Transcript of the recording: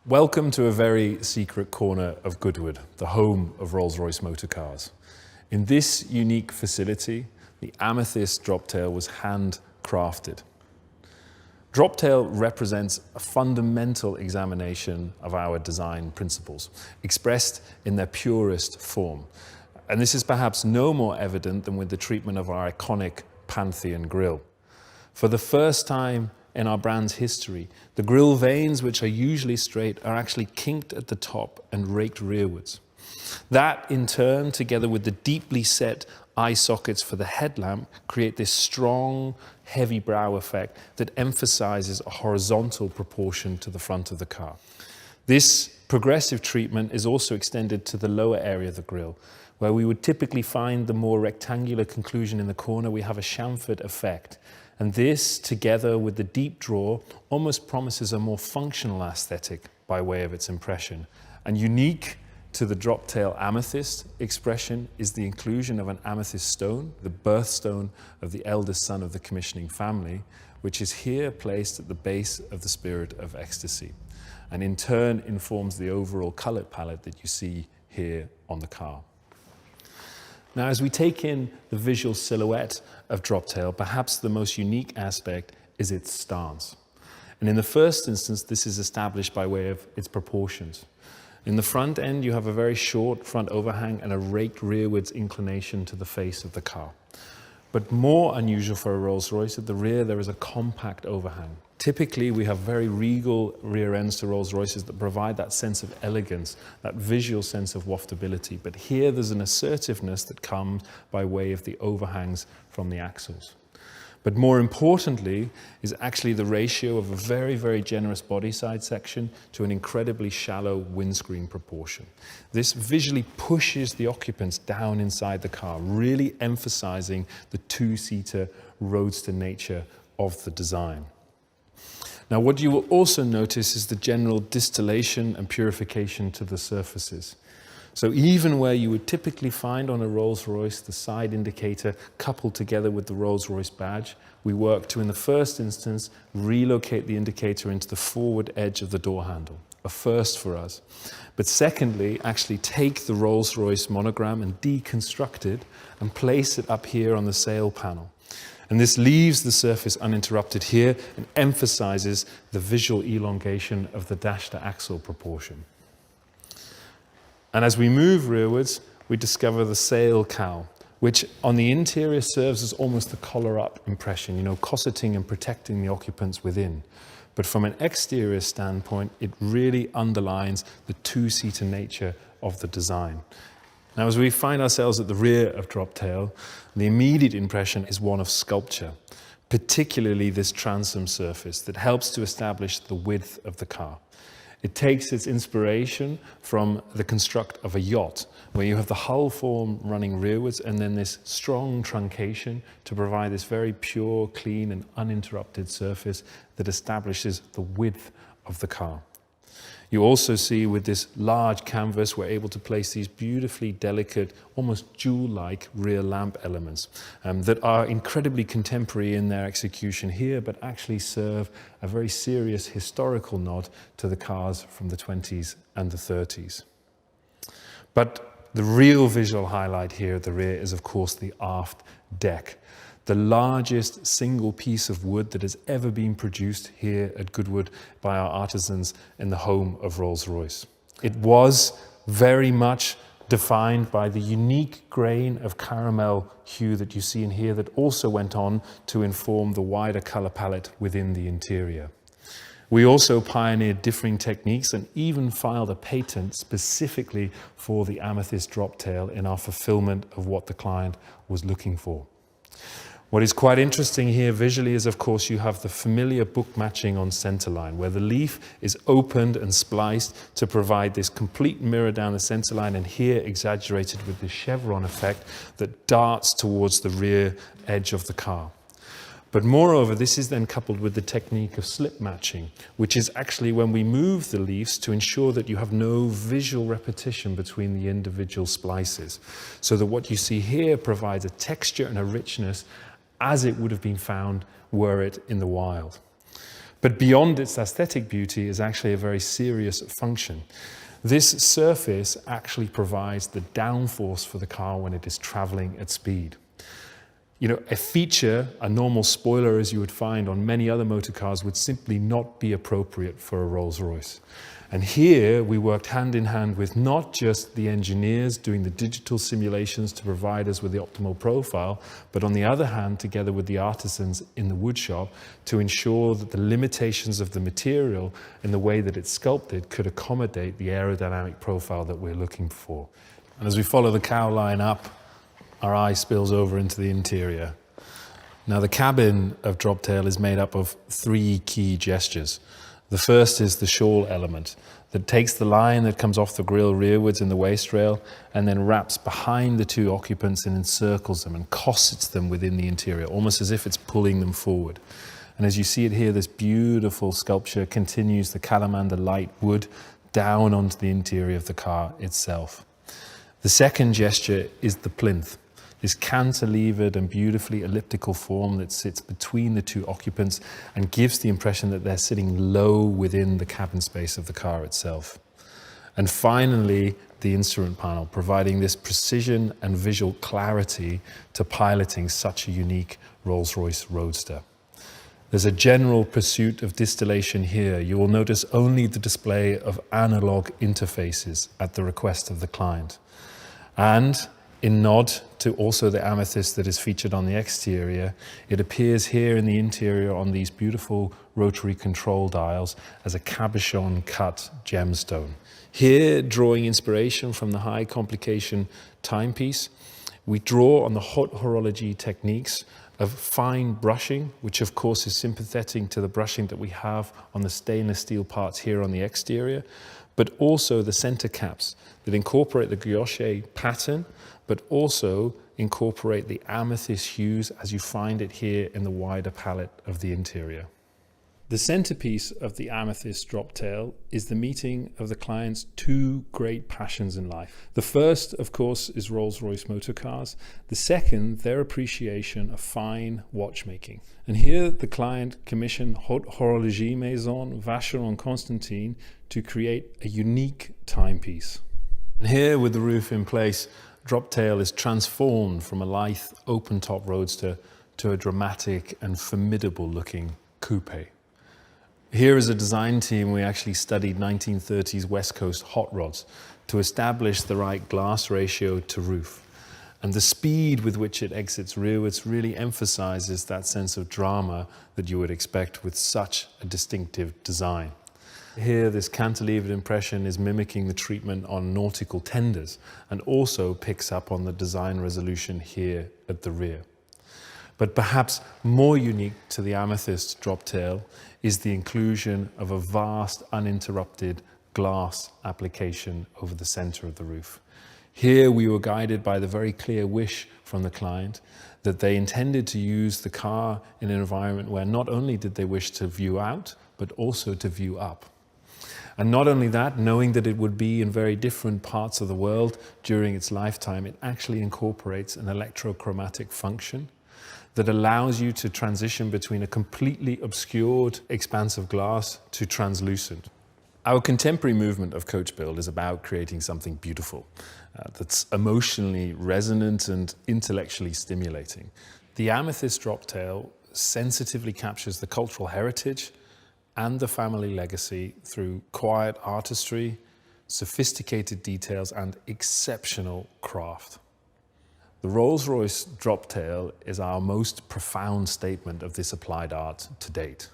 Welcome to a very secret corner of Goodwood, the home of Rolls-Royce Motor Cars. In this unique facility, the Amethyst Droptail was handcrafted. Droptail represents a fundamental examination of our design principles, expressed in their purest form. And this is perhaps no more evident than with the treatment of our iconic Pantheon grille. For the first time in our brand's history, the grille vanes, which are usually straight, are actually kinked at the top and raked rearwards. That, in turn, together with the deeply set eye sockets for the headlamp, create this strong, heavy brow effect that emphasizes a horizontal proportion to the front of the car. This progressive treatment is also extended to the lower area of the grille, where we would typically find the more rectangular conclusion in the corner. We have a chamfered effect. And this, together with the deep draw, almost promises a more functional aesthetic by way of its impression. And unique to the Droptail amethyst expression is the inclusion of an amethyst stone, the birthstone of the eldest son of the commissioning family, which is here placed at the base of the Spirit of Ecstasy, and in turn informs the overall color palette that you see here on the car. Now, as we take in the visual silhouette of Droptail, perhaps the most unique aspect is its stance. And in the first instance, this is established by way of its proportions. In the front end, you have a very short front overhang and a raked rearwards inclination to the face of the car. But more unusual for a Rolls-Royce, at the rear there is a compact overhang. Typically, we have very regal rear ends to Rolls-Royces that provide that sense of elegance, that visual sense of waftability. But here there's an assertiveness that comes by way of the overhangs from the axles. But more importantly is actually the ratio of a very, very generous body side section to an incredibly shallow windscreen proportion. This visually pushes the occupants down inside the car, really emphasizing the two-seater roadster nature of the design. Now, what you will also notice is the general distillation and purification to the surfaces. So even where you would typically find on a Rolls-Royce the side indicator coupled together with the Rolls-Royce badge, we work to, in the first instance, relocate the indicator into the forward edge of the door handle, a first for us. But secondly, actually take the Rolls-Royce monogram and deconstruct it and place it up here on the sail panel. And this leaves the surface uninterrupted here and emphasizes the visual elongation of the dash-to-axle proportion. And as we move rearwards, we discover the sail cowl, which on the interior serves as almost the collar-up impression, cosseting and protecting the occupants within. But from an exterior standpoint, it really underlines the two-seater nature of the design. Now, as we find ourselves at the rear of Droptail, the immediate impression is one of sculpture, particularly this transom surface that helps to establish the width of the car. It takes its inspiration from the construct of a yacht, where you have the hull form running rearwards and then this strong truncation to provide this very pure, clean and uninterrupted surface that establishes the width of the car. You also see with this large canvas, we're able to place these beautifully delicate, almost jewel-like rear lamp elements that are incredibly contemporary in their execution here, but actually serve a very serious historical nod to the cars from the 20s and the 30s. But the real visual highlight here at the rear is, of course, the aft deck, the largest single piece of wood that has ever been produced here at Goodwood by our artisans in the home of Rolls-Royce. It was very much defined by the unique grain of caramel hue that you see in here that also went on to inform the wider color palette within the interior. We also pioneered differing techniques and even filed a patent specifically for the Amethyst Droptail in our fulfillment of what the client was looking for. What is quite interesting here visually is, of course, you have the familiar book matching on centerline, where the leaf is opened and spliced to provide this complete mirror down the centerline, and here exaggerated with the chevron effect that darts towards the rear edge of the car. But moreover, this is then coupled with the technique of slip matching, which is actually when we move the leaves to ensure that you have no visual repetition between the individual splices, so that what you see here provides a texture and a richness as it would have been found were it in the wild. But beyond its aesthetic beauty is actually a very serious function. This surface actually provides the downforce for the car when it is traveling at speed. You know, a feature, a normal spoiler as you would find on many other motor cars, would simply not be appropriate for a Rolls-Royce. And here we worked hand in hand with not just the engineers doing the digital simulations to provide us with the optimal profile, but on the other hand, together with the artisans in the woodshop to ensure that the limitations of the material and the way that it's sculpted could accommodate the aerodynamic profile that we're looking for. And as we follow the cow line up, our eye spills over into the interior. Now, the cabin of Droptail is made up of 3 key gestures. The first is the shawl element that takes the line that comes off the grille rearwards in the waist rail and then wraps behind the 2 occupants and encircles them and cossets them within the interior, almost as if it's pulling them forward. And as you see it here, this beautiful sculpture continues the calamander light wood down onto the interior of the car itself. The second gesture is the plinth. This cantilevered and beautifully elliptical form that sits between the 2 occupants and gives the impression that they're sitting low within the cabin space of the car itself. And finally, the instrument panel, providing this precision and visual clarity to piloting such a unique Rolls-Royce Roadster. There's a general pursuit of distillation here. You will notice only the display of analog interfaces at the request of the client. And in nod to also the amethyst that is featured on the exterior, it appears here in the interior on these beautiful rotary control dials as a cabochon cut gemstone. Here, drawing inspiration from the high complication timepiece, we draw on the hot horology techniques of fine brushing, which of course is sympathetic to the brushing that we have on the stainless steel parts here on the exterior, but also the center caps that incorporate the guilloche pattern, but also incorporate the amethyst hues as you find it here in the wider palette of the interior. The centerpiece of the Amethyst Droptail is the meeting of the client's 2 great passions in life. The first, of course, is Rolls-Royce Motor Cars. The second, their appreciation of fine watchmaking. And here the client commissioned Haute Horlogerie Maison Vacheron Constantin to create a unique timepiece. And here, with the roof in place, Droptail is transformed from a lithe open-top roadster to a dramatic and formidable looking coupe. Here as a design team, we actually studied 1930s West Coast hot rods to establish the right glass ratio to roof. And the speed with which it exits rearwards really emphasizes that sense of drama that you would expect with such a distinctive design. Here, this cantilevered impression is mimicking the treatment on nautical tenders and also picks up on the design resolution here at the rear. But perhaps more unique to the Amethyst Droptail is the inclusion of a vast, uninterrupted glass application over the center of the roof. Here we were guided by the very clear wish from the client that they intended to use the car in an environment where not only did they wish to view out, but also to view up. And not only that, knowing that it would be in very different parts of the world during its lifetime, it actually incorporates an electrochromatic function that allows you to transition between a completely obscured expansive glass to translucent. Our contemporary movement of coach build is about creating something beautiful that's emotionally resonant and intellectually stimulating. The Amethyst Droptail sensitively captures the cultural heritage and the family legacy through quiet artistry, sophisticated details, and exceptional craft. The Rolls-Royce Droptail is our most profound statement of this applied art to date.